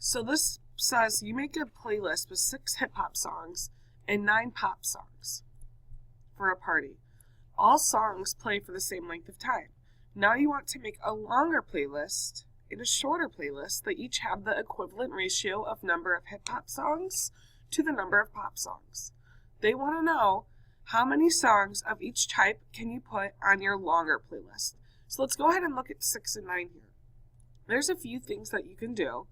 So this says you make a playlist with 6 hip-hop songs and 9 pop songs for a party. All songs play for the same length of time. Now you want to make a longer playlist and a shorter playlist that each have the equivalent ratio of number of hip-hop songs to the number of pop songs. They want to know how many songs of each type can you put on your longer playlist. So let's go ahead and look at 6 and 9 here. There's a few things that you can do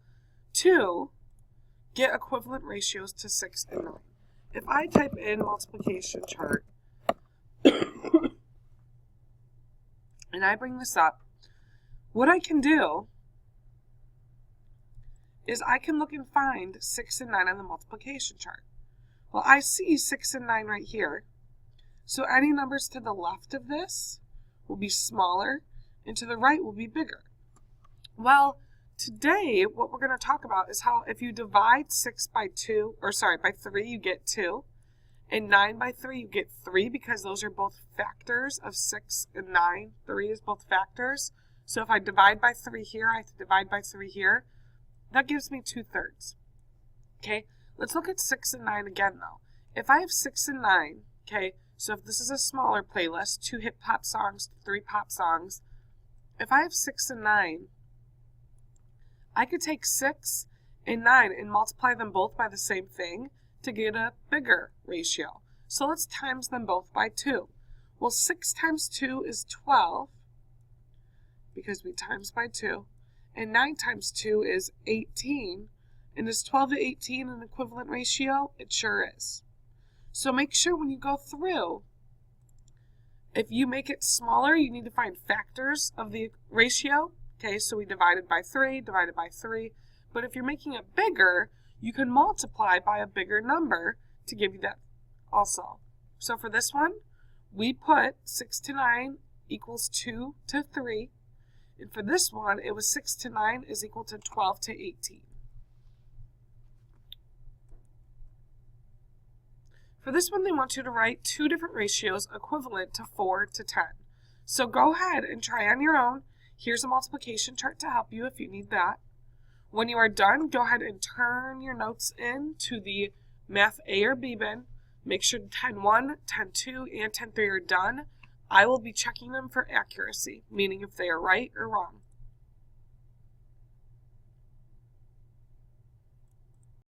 to get equivalent ratios to 6 and 9. If I type in multiplication chart and I bring this up, what I can do is I can look and find 6 and 9 on the multiplication chart. Well, I see 6 and 9 right here. So any numbers to the left of this will be smaller and to the right will be bigger. Well, today what we're going to talk about is how if you divide 6 by 2, or sorry, by 3, you get 2. And 9 by 3, you get 3 because those are both factors of 6 and 9. 3 is both factors. So if I divide by 3 here, I have to divide by 3 here. That gives me 2/3. Okay, let's look at 6 and 9 again though. If I have 6 and 9, okay, so if this is a smaller playlist, 2 hip-hop songs, 3 pop songs, if I have 6 and 9, I could take 6 and 9 and multiply them both by the same thing to get a bigger ratio. So let's times them both by 2. Well, 6 times 2 is 12, because we times by 2, and 9 times 2 is 18, and is 12 to 18 an equivalent ratio? It sure is. So make sure when you go through, if you make it smaller, you need to find factors of the ratio. Okay, so we divided by 3, divided by 3. But if you're making it bigger, you can multiply by a bigger number to give you that also. So for this one, we put 6 to 9 equals 2 to 3. And for this one, it was 6 to 9 is equal to 12 to 18. For this one, they want you to write 2 different ratios equivalent to 4 to 10. So go ahead and try on your own. Here's a multiplication chart to help you if you need that. When you are done, go ahead and turn your notes in to the Math A or B bin. Make sure 10-1, 10-2, and 10-3 are done. I will be checking them for accuracy, meaning if they are right or wrong.